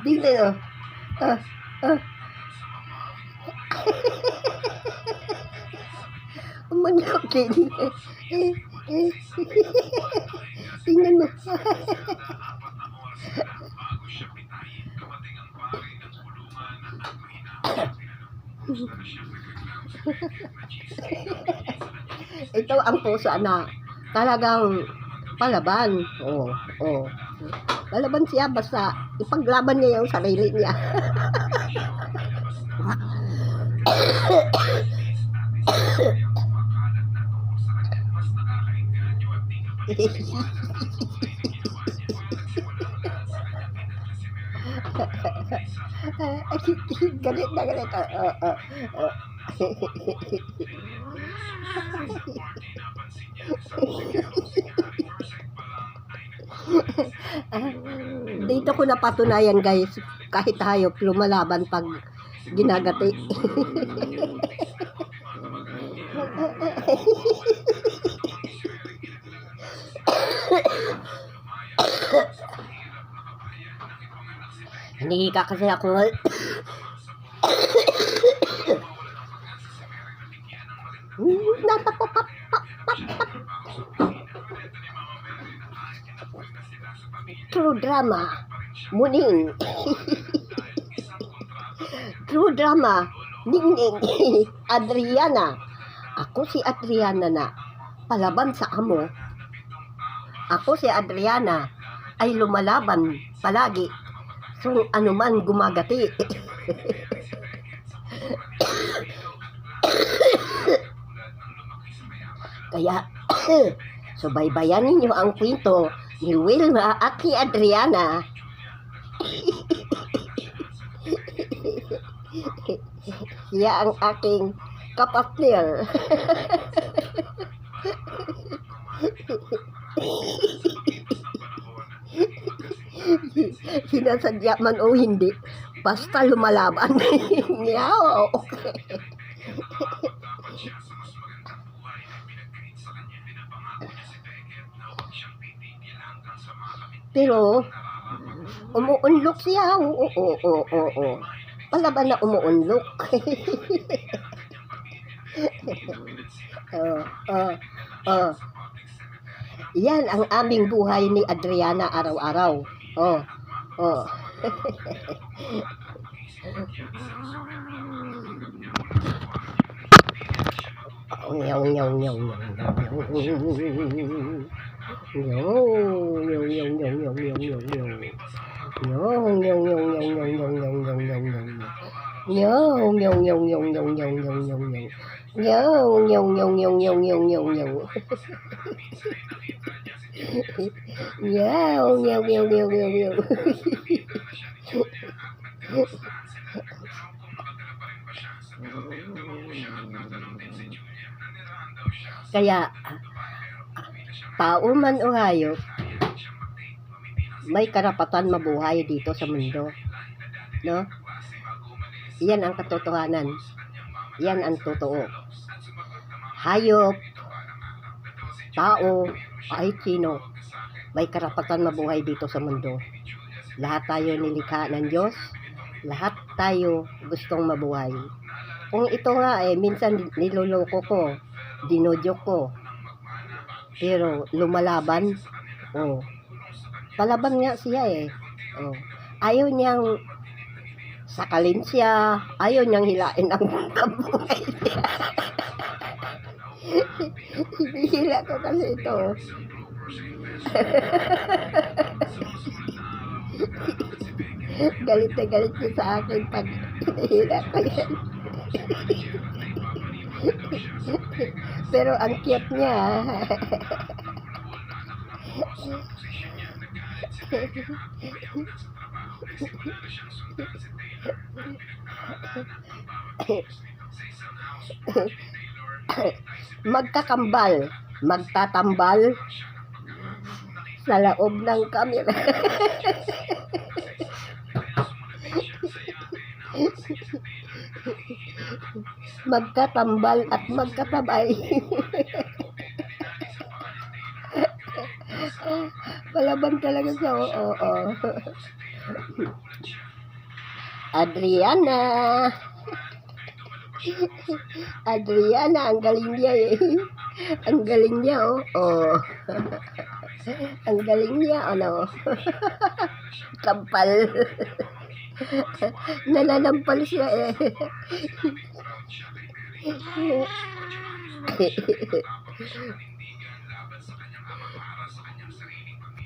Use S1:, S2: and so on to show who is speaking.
S1: Dito, oh. Ah, ah. Manyokin. Tingnan mo. Ito ang pusa na talagang palaban. Oh, oh. Palaban siya basta ipaglaban niya yung sarili niya. Galit na galit. Dito ko napatunayan guys, kahit hayop lumalaban pag ginagati. Hindi ka kasi ako. True drama. Muning. True drama. Ningning. Adriana. Ako si Adriana na palaban sa amo. Ako si Adriana ay lumalaban palagi kung anuman gumagati. Kaya, subaybayan ninyo ang kwento ni Wilma at ni Adriana. Siya ang aking kapatner. Sinasadya man o hindi, basta lumalaban. Meow. Pero umuunlok siya. Oo. Palaban na umuunlok. Yan ang aming buhay ni Adriana araw-araw. Kaya tao man o hayop, may karapatan mabuhay dito sa mundo, no? Yan ang katotohanan. Yan ang totoo. Hayop, tao, ay sino, may karapatan mabuhay dito sa mundo. Lahat tayo nilikha ng Diyos. Lahat tayo gustong mabuhay. Kung ito nga minsan niloloko ko, dinodyok ko, pero lumalaban, palaban nga siya ayaw niyang sakalin siya, ayaw niyang hilain ang kabuhay niya. Hinihila ko kasi ito. Galit na galit siya sa akin pag hinihila ko yan. Pero ang cute niya. Magtatambal sa loob ng kamera. Magkatambal at magkatabay. Palaban talaga sa oo. Adriana. Adriana, ang galing niya eh. Ang galing niya oh. Oh. Ang galing niya ano. Kampal. Nananampal siya eh.